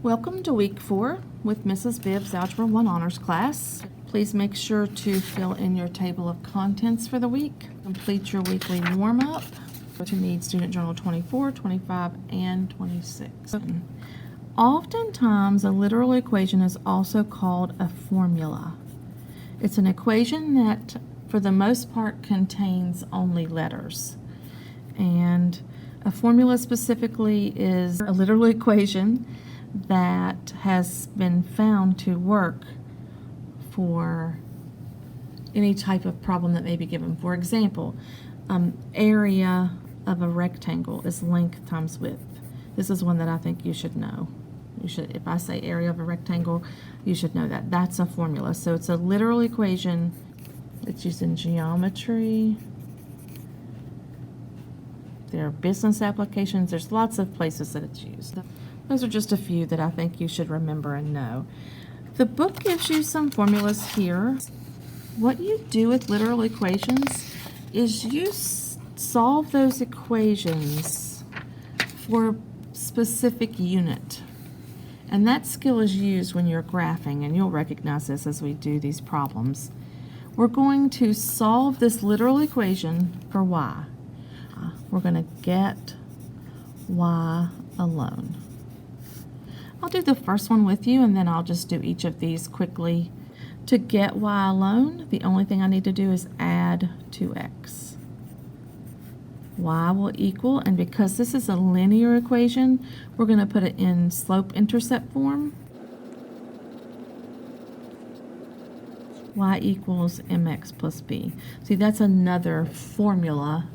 Welcome to week 4 with Mrs. Bibbs Algebra 1 Honors class. Please make sure to fill in your table of contents for the week. Complete your weekly warm-up to need Student Journal 24, 25, and 26. Oftentimes, a literal equation is also called a formula. It's an equation that, for the most part, contains only letters. And a formula specifically is a literal equation that has been found to work for any type of problem that may be given. For example, area of a rectangle is length times width. This is one that I think you should know. If I say area of a rectangle, you should know that. That's a formula. So it's a literal equation. It's used in geometry. There are business applications. There's lots of places that it's used. Those are just a few that I think you should remember and know. The book gives you some formulas here. What you do with literal equations is you solve those equations for a specific unit. And that skill is used when you're graphing, and you'll recognize this as we do these problems. We're going to solve this literal equation for y. We're going to get y alone. I'll do the first one with you, and then I'll just do each of these quickly. To get y alone, the only thing I need to do is add 2x. Y will equal, and because this is a linear equation, we're going to put it in slope-intercept form. Y equals mx plus b. See, that's another formula,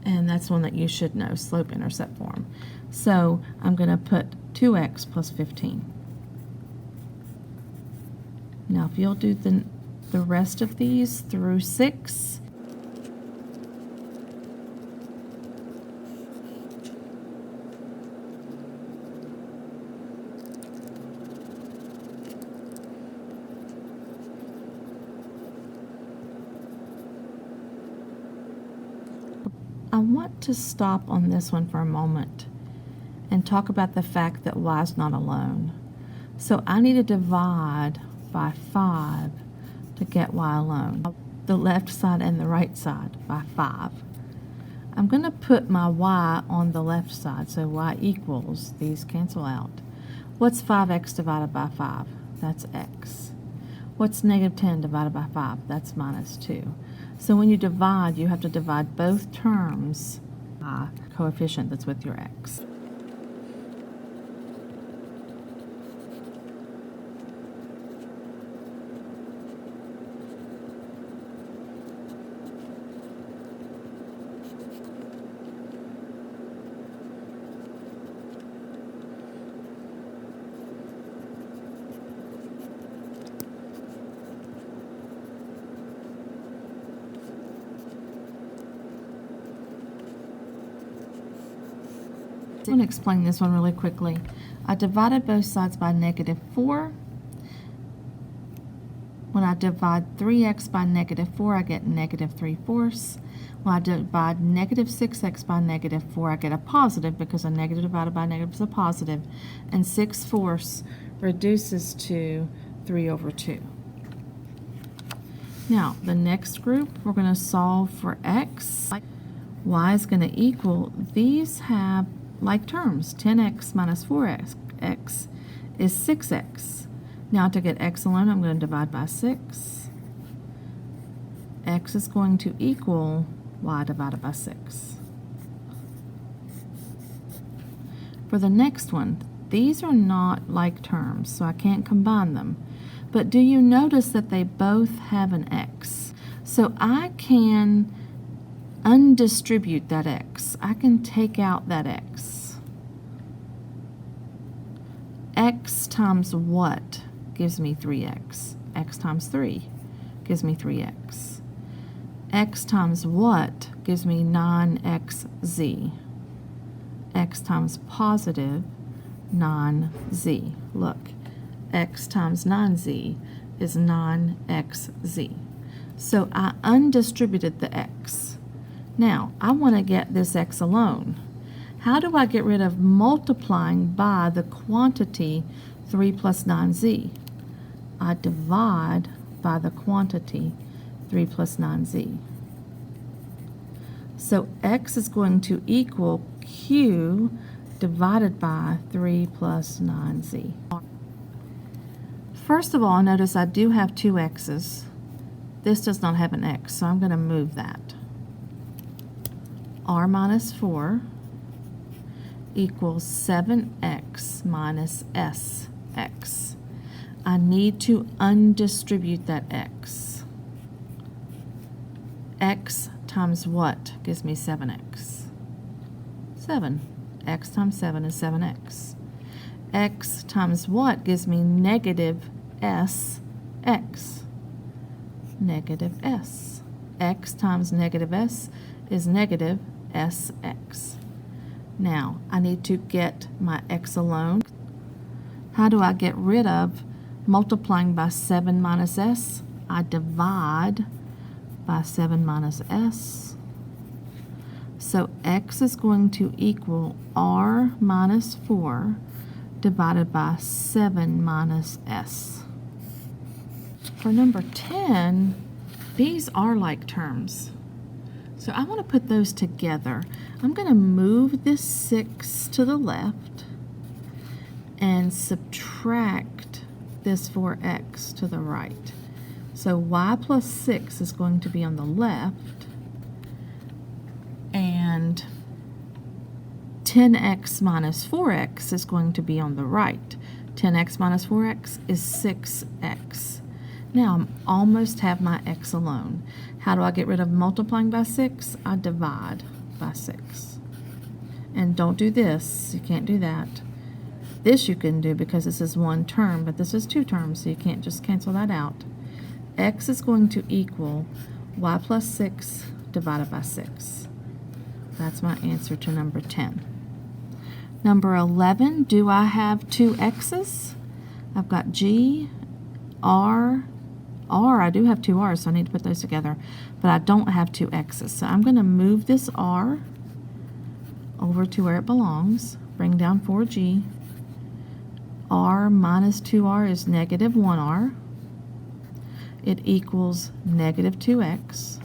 and that's one that you should know, slope-intercept form. So I'm going to put 2x plus 15. Now if you'll do the rest of these through 6, I want to stop on this one for a moment and talk about the fact that y is not alone. So I need to divide by 5 to get y alone. The left side and the right side by 5. I'm going to put my y on the left side, so y equals, these cancel out. What's 5x divided by 5? That's x. What's negative 10 divided by 5? That's minus 2. So when you divide, you have to divide both terms by coefficient that's with your x. I'm going to explain this one really quickly. I divided both sides by negative 4. When I divide 3x by negative 4, I get negative 3/4. When I divide negative 6x by negative 4, I get a positive because a negative divided by a negative is a positive. And 6/4 reduces to 3/2. Now, the next group, we're going to solve for x. Y is going to equal, these have like terms. 10x minus 4x is 6x. Now to get x alone, I'm going to divide by 6. X is going to equal y divided by 6. For the next one, these are not like terms, so I can't combine them. But do you notice that they both have an x? So I can undistribute that x. I can take out that x. X times what gives me 3x? X times 3 gives me 3x. X times what gives me 9xz? X times positive 9z. Look, x times 9z is 9xz. So I undistributed the x. Now, I want to get this x alone. How do I get rid of multiplying by the quantity 3 plus 9z? I divide by the quantity 3 plus 9z. So x is going to equal q divided by 3 plus 9z. First of all, notice I do have two x's. This does not have an x, so I'm going to move that. R minus 4 equals 7x minus sx. I need to undistribute that x. X times what gives me 7x? 7. X times 7 is 7x. X times what gives me negative sx? Negative s. X times negative s is negative sx. Now, I need to get my x alone. How do I get rid of multiplying by 7 minus s? I divide by 7 minus s. So x is going to equal r minus 4 divided by 7 minus s. For number 10, these are like terms. So I want to put those together. I'm going to move this 6 to the left and subtract this 4x to the right. So y plus 6 is going to be on the left, and 10x minus 4x is going to be on the right. 10x minus 4x is 6x. Now I almost have my x alone. How do I get rid of multiplying by 6? I divide by 6. And don't do this. You can't do that. This you can do because this is one term, but this is two terms, so you can't just cancel that out. X is going to equal y plus 6 divided by 6. That's my answer to number 10. Number 11, do I have two x's? I've got G, R, I do have two r's, so I need to put those together, but I don't have two x's. So I'm going to move this r over to where it belongs, bring down 4g. R minus 2r is negative 1r. It equals negative 2x.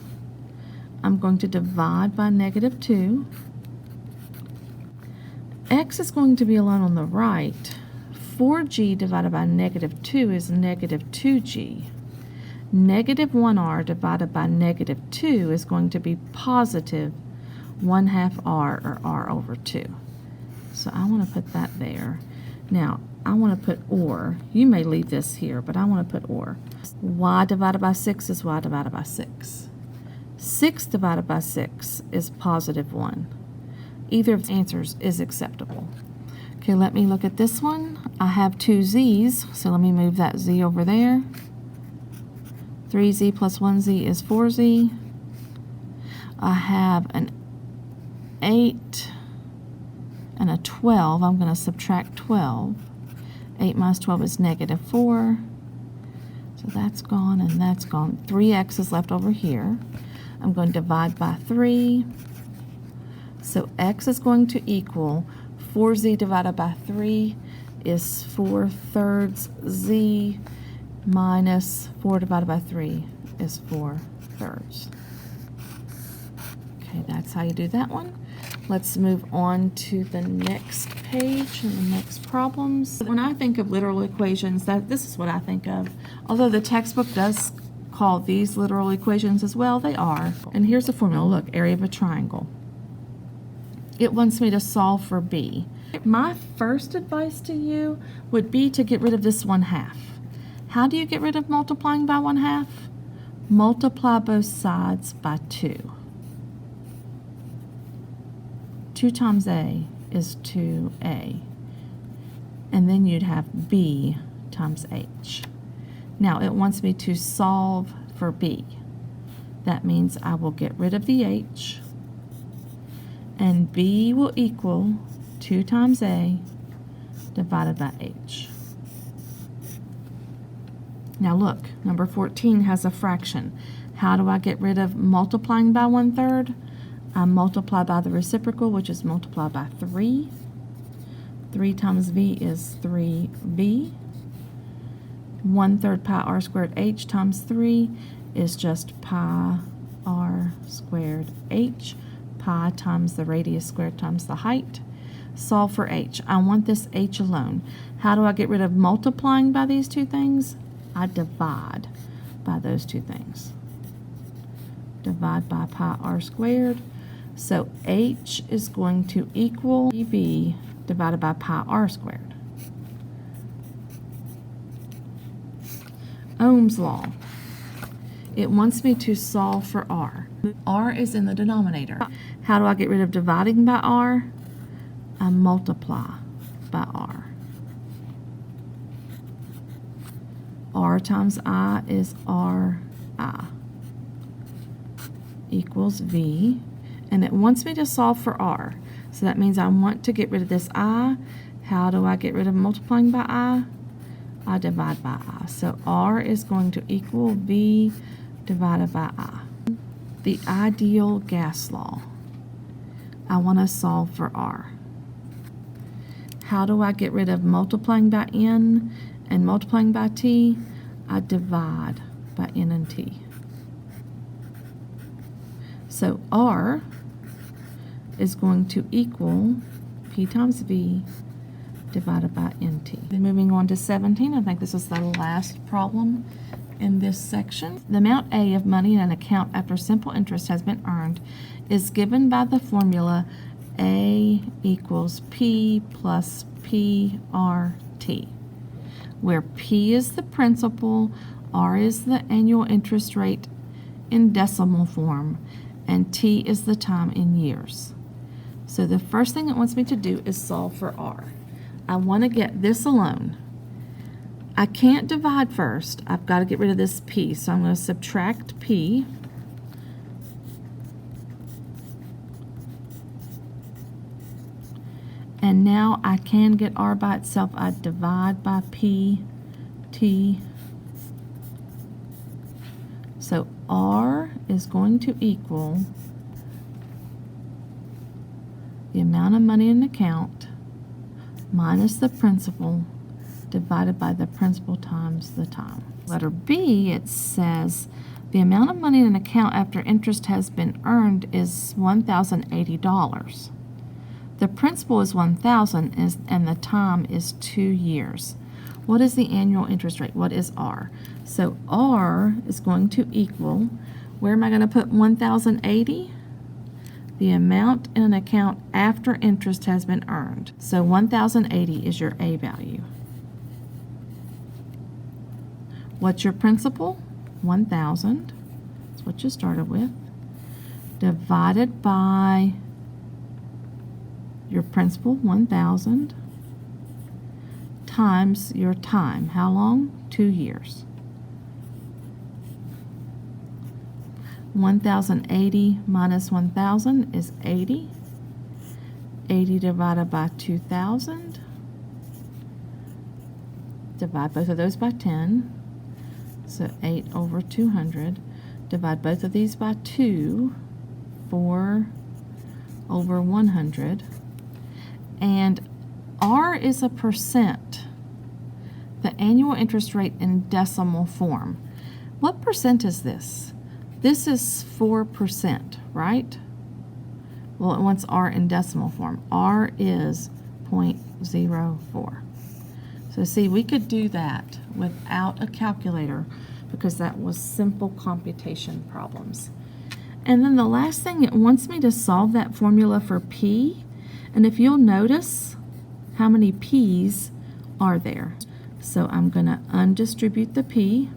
I'm going to divide by negative 2. X is going to be alone on the right. 4g divided by negative 2 is negative 2g. Negative 1r divided by negative 2 is going to be positive 1/2 r, or r over 2. So I want to put that there. Now, I want to put or. You may leave this here, but I want to put or. Y divided by 6 is y divided by 6. 6 divided by 6 is positive 1. Either of the answers is acceptable. Okay, let me look at this one. I have two z's, so let me move that z over there. 3z plus 1z is 4z. I have an 8 and a 12. I'm going to subtract 12. 8 minus 12 is negative 4. So that's gone and that's gone. 3x is left over here. I'm going to divide by 3. So x is going to equal 4z divided by 3 is 4/3 z minus 4 divided by 3 is 4/3. Okay, that's how you do that one. Let's move on to the next page and the next problems. When I think of literal equations, this is what I think of. Although the textbook does call these literal equations as well, they are. And here's the formula. Look, area of a triangle. It wants me to solve for b. My first advice to you would be to get rid of this 1/2. How do you get rid of multiplying by 1/2? Multiply both sides by 2. 2 times a is 2a. And then you'd have b times h. Now it wants me to solve for b. That means I will get rid of the h, and b will equal 2 times a divided by h. Now look, number 14 has a fraction. How do I get rid of multiplying by 1/3? I multiply by the reciprocal, which is multiplied by 3. 3 times v is 3v. 1/3 pi r squared h times 3 is just pi r squared h. Pi times the radius squared times the height. Solve for h. I want this h alone. How do I get rid of multiplying by these two things? I divide by those two things. Divide by pi r squared. So h is going to equal v divided by pi r squared. Ohm's law. It wants me to solve for r. R is in the denominator. How do I get rid of dividing by r? I multiply by r. R times I is ri equals v. And it wants me to solve for r. So that means I want to get rid of this I. How do I get rid of multiplying by I? I divide by I. So r is going to equal v divided by I. The ideal gas law. I want to solve for r. How do I get rid of multiplying by n and multiplying by t? I divide by n and t. So r is going to equal p times v divided by nt. Then moving on to 17, I think this is the last problem in this section. The amount A of money in an account after simple interest has been earned is given by the formula A equals P plus PRT, where P is the principal, R is the annual interest rate in decimal form, and T is the time in years. So the first thing it wants me to do is solve for R. I want to get this alone. I can't divide first. I've got to get rid of this P. So I'm going to subtract P. And now I can get R by itself. I divide by P, T. So R is going to equal the amount of money in the account minus the principal divided by the principal times the time. Letter B, it says the amount of money in an account after interest has been earned is $1,080. The principal is $1,000 and the time is 2 years. What is the annual interest rate? What is R? So R is going to equal, where am I going to put 1,080? The amount in an account after interest has been earned. So 1,080 is your A value. What's your principal? 1,000. That's what you started with. Divided by your principal, 1,000, times your time. How long? 2 years. 1,080 minus 1,000 is 80. 80 divided by 2,000. Divide both of those by 10. So 8 over 200. Divide both of these by 2. 4 over 100. And R is a percent. The annual interest rate in decimal form. What percent is this? This is 4%, right? Well, it wants R in decimal form. R is 0.04. So see, we could do that without a calculator because that was simple computation problems. And then the last thing, it wants me to solve that formula for P. And if you'll notice, how many P's are there? So I'm going to undistribute the P.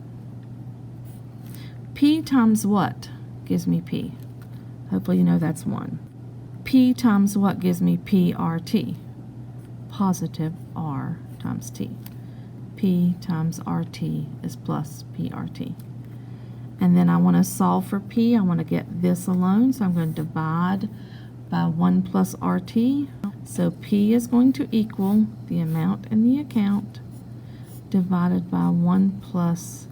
P times what gives me P? Hopefully you know that's 1. P times what gives me PRT? Positive R times T. P times RT is plus PRT. And then I want to solve for P. I want to get this alone, so I'm going to divide by 1 plus RT. So P is going to equal the amount in the account divided by 1 plus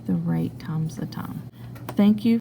the rate times the time. Thank you